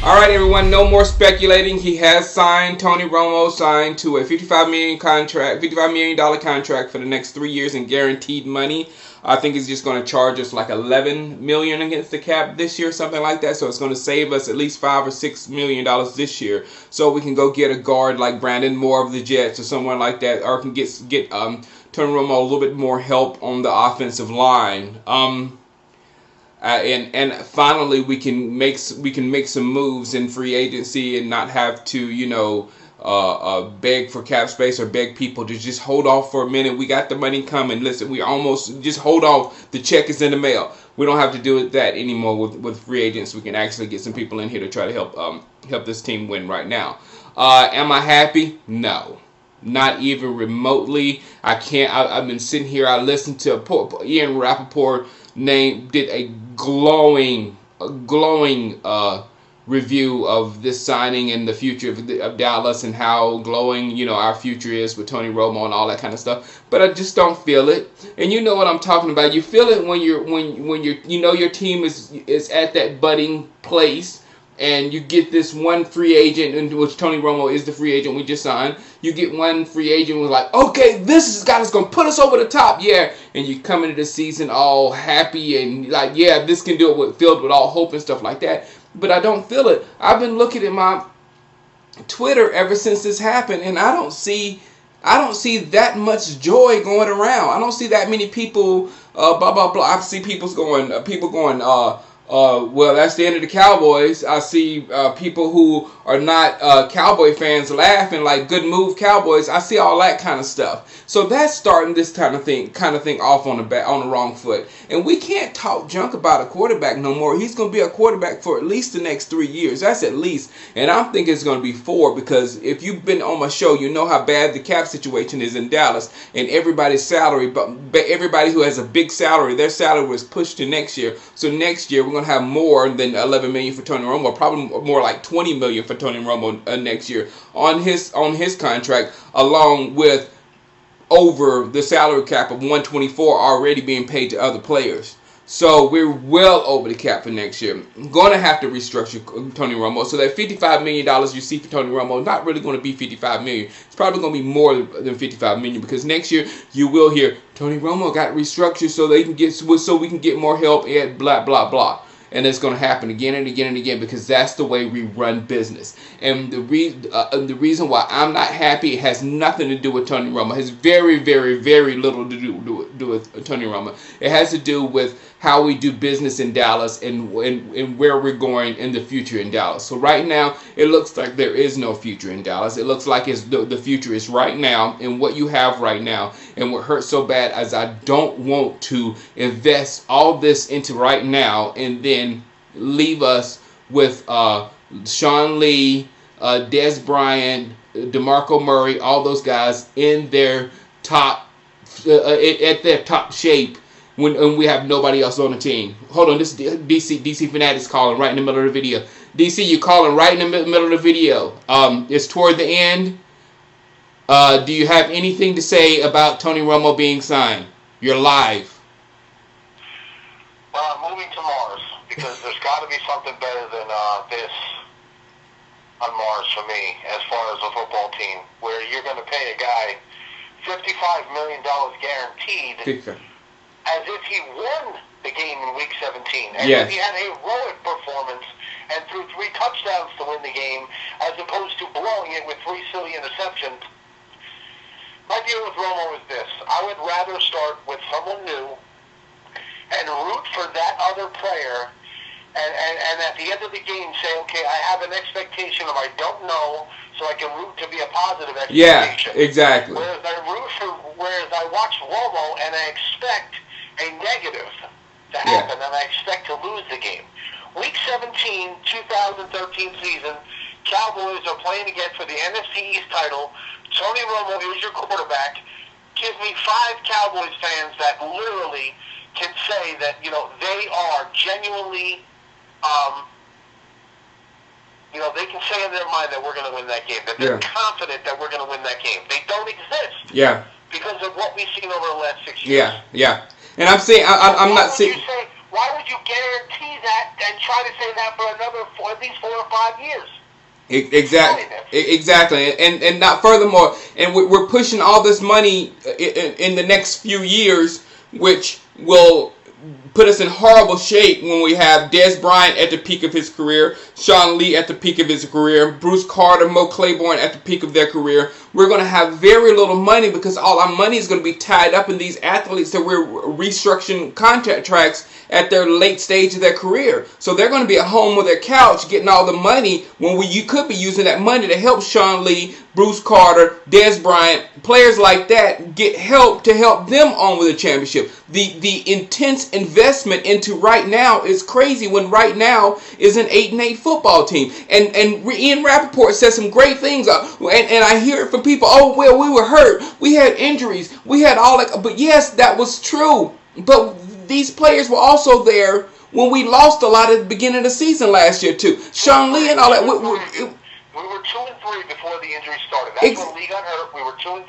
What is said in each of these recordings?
All right, everyone. No more speculating. He has signed. Tony Romo signed to a $55 million contract for the next 3 years in guaranteed money. I think he's just going to charge us like $11 million against the cap this year, something like that. So it's going to save us at least $5 or $6 million this year, so we can go get a guard like Brandon Moore of the Jets or someone like that, or can get Tony Romo a little bit more help on the offensive line. And finally we can make some moves in free agency and not have to beg for cap space or beg people to just hold off for a minute. We got the money coming. Listen, we almost just hold off. The check is in the mail. We don't have to do that anymore with free agents. We can actually get some people in here to try to help this team win right now. Am I happy? No. Not even remotely. I can't. I've been sitting here. I listened to Ian Rappaport did a glowing review of this signing and the future of Dallas and how glowing our future is with Tony Romo and all that kind of stuff. But I just don't feel it. And you know what I'm talking about. You feel it when your team is at that budding place. And you get this one free agent, in which Tony Romo is the free agent we just signed. You get one free agent who's like, okay, this guy is going to put us over the top, yeah. And you come into the season all happy and like, yeah, this can do it, filled with all hope and stuff like that. But I don't feel it. I've been looking at my Twitter ever since this happened, and I don't see that much joy going around. I don't see that many people, blah blah blah. I see people going, well, that's the end of the Cowboys. I see people who are not Cowboy fans laughing like, good move, Cowboys. I see all that kind of stuff. So that's starting this kind of thing off on the wrong foot. And we can't talk junk about a quarterback no more. He's going to be a quarterback for at least the next 3 years. That's at least. And I'm thinking it's going to be 4, because if you've been on my show, you know how bad the cap situation is in Dallas. And everybody's salary, but everybody who has a big salary, their salary was pushed to next year. So next year we're going to have more than $11 million for Tony Romo, probably more like $20 million for Tony Romo next year on his contract, along with over the salary cap of $124 already being paid to other players. So we're well over the cap for next year. I'm going to have to restructure Tony Romo. So that $55 million you see for Tony Romo is not really going to be $55 million. It's probably going to be more than $55 million, because next year you will hear Tony Romo got restructured so we can get more help and blah blah blah. And it's going to happen again and again and again, because that's the way we run business. And the reason why I'm not happy has nothing to do with Tony Romo. It has very, very, very little to do with Tony Romo. It has to do with how we do business in Dallas and where we're going in the future in Dallas. So right now, it looks like there is no future in Dallas. It looks like the future is right now and what you have right now. And what hurts so bad is I don't want to invest all this into right now and then leave us with Sean Lee, Des Bryant, DeMarco Murray, all those guys in their top at their top shape when we have nobody else on the team. Hold on, this is DC Fanatics calling right in the middle of the video. DC, you're calling right in the middle of the video. It's toward the end. Do you have anything to say about Tony Romo being signed? You're live. Well, I'm moving to Mars, because there's got to be something better than this on Mars for me, as far as a football team, where you're going to pay a guy $55 million guaranteed, as if he won the game in Week 17, as if he had a heroic performance and threw 3 touchdowns to win the game, as opposed to blowing it with 3 silly interceptions. My deal with Romo is this: I would rather start with someone new and root for that other player, and at the end of the game say, okay, I have an expectation of I don't know, so I can root to be a positive expectation. Yeah, exactly. Whereas I watch Romo and I expect a negative to happen, and I expect to lose the game. Week 17, 2013 season, Cowboys are playing again for the NFC East title. Tony Romo is your quarterback. Give me 5 Cowboys fans that literally can say that, they are genuinely, they can say in their mind that we're going to win that game, that they're confident that we're going to win that game. They don't exist. Yeah. Because of what we've seen over the last 6 years. Yeah. And I'm saying, why would you guarantee that and try to say that for at least 4 or 5 5 years. Exactly, and not furthermore, and we're pushing all this money in the next few years, which will put us in horrible shape when we have Des Bryant at the peak of his career, Sean Lee at the peak of his career, Bruce Carter, Mo Claiborne at the peak of their career. We're going to have very little money because all our money is going to be tied up in these athletes that we're restructuring contracts at their late stage of their career. So they're going to be at home with their couch getting all the money when you could be using that money to help Sean Lee, Bruce Carter, Des Bryant, players like that get help to help them on with a championship. The intense investment into right now is crazy when right now is an 8-8 football team. And Ian Rappaport said some great things. And I hear it from people, oh, well, we were hurt. We had injuries. We had all that. But yes, that was true. But these players were also there when we lost a lot at the beginning of the season last year, too. Sean Lee and all that. We were 2-3 before the injury started. That's when Lee got hurt. We were 2-3.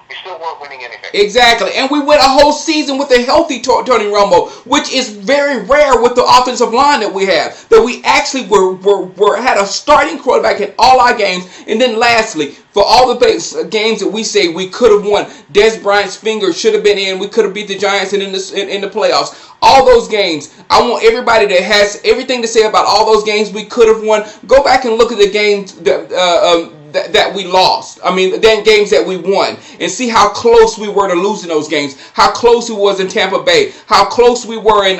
We still weren't winning anything. Exactly. And we went a whole season with a healthy Tony Romo, which is very rare with the offensive line that we have. That we actually had a starting quarterback in all our games. And then lastly, for all the games that we say we could have won, Des Bryant's finger should have been in. We could have beat the Giants in the playoffs. All those games, I want everybody that has everything to say about all those games we could have won, go back and look at the games that we lost. I mean, the games that we won, and see how close we were to losing those games. How close we was in Tampa Bay. How close we were in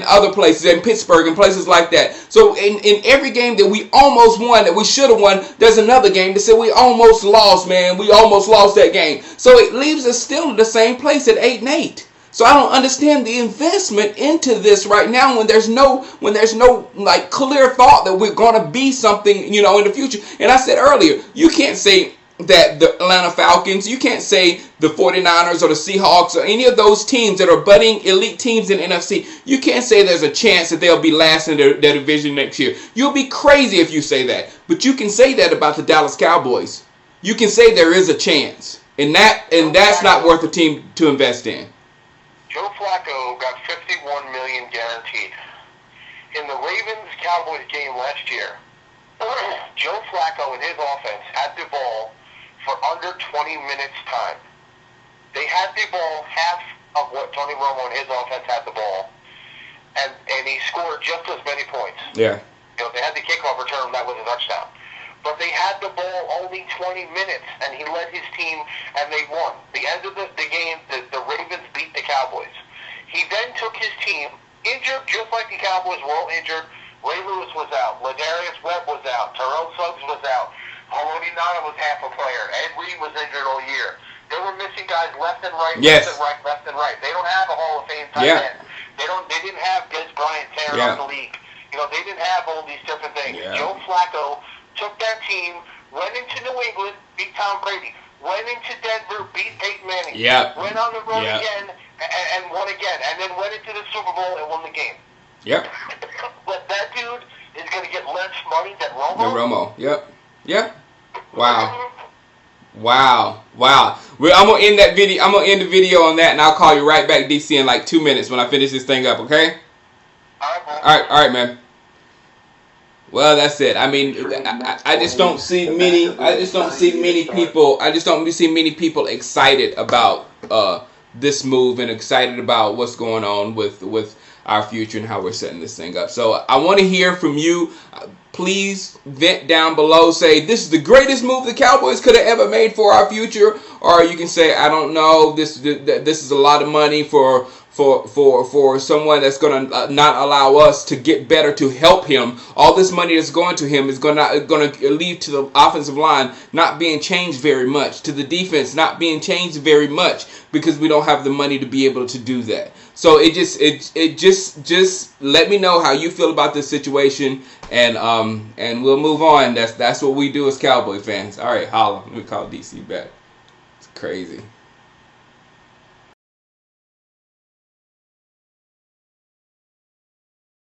other places, in Pittsburgh and places like that. So in every game that we almost won, that we should have won, there's another game that said we almost lost, man. We almost lost that game. So it leaves us still in the same place at 8-8. So I don't understand the investment into this right now when there's no like clear thought that we're going to be something, in the future. And I said earlier, you can't say that the Atlanta Falcons, you can't say the 49ers or the Seahawks or any of those teams that are budding elite teams in NFC, you can't say there's a chance that they'll be last in their division next year. You'll be crazy if you say that. But you can say that about the Dallas Cowboys. You can say there is a chance. And that's not worth a team to invest in. Joe Flacco got $51 million guaranteed. In the Ravens-Cowboys game last year, Joe Flacco and his offense had the ball for under 20 minutes time. They had the ball half of what Tony Romo and his offense had the ball, and he scored just as many points. Yeah. They had the kickoff return, that was a touchdown. But they had the ball only 20 minutes, and he led his team, and they won. The end of the game, the Ravens beat the Cowboys. He then took his team, injured just like the Cowboys were all injured. Ray Lewis was out. Ladarius Webb was out. Terrell Suggs was out. Haloti Ngata was half a player. Ed Reed was injured all year. They were missing guys left and right, yes. left and right. They don't have a Hall of Fame tight end. They didn't have Des Bryant tearing up the league. They didn't have all these different things. Yeah. Joe Flacco took that team, went into New England, beat Tom Brady, went into Denver, beat Peyton Manning, went on the road again, and won again, and then went into the Super Bowl and won the game. Yep. But that dude is going to get less money than Romo? Than Romo, yep. Wow. I'm going to end that video. I'm going to end the video on that, and I'll call you right back, DC, in like 2 minutes when I finish this thing up, okay? All right, man. Well, that's it. I mean, I just don't see many. I just don't see many people excited about this move and excited about what's going on with our future and how we're setting this thing up. So I want to hear from you. Please vent down below. Say this is the greatest move the Cowboys could have ever made for our future, or you can say I don't know. This is a lot of money for someone that's going to not allow us to get better, to help him. All this money that's going to him is going to lead to the offensive line not being changed very much, to the defense not being changed very much, because we don't have the money to be able to do that. So it just let me know how you feel about this situation, and we'll move on. That's what we do as Cowboy fans. All right, holla. Let me call DC back. It's crazy.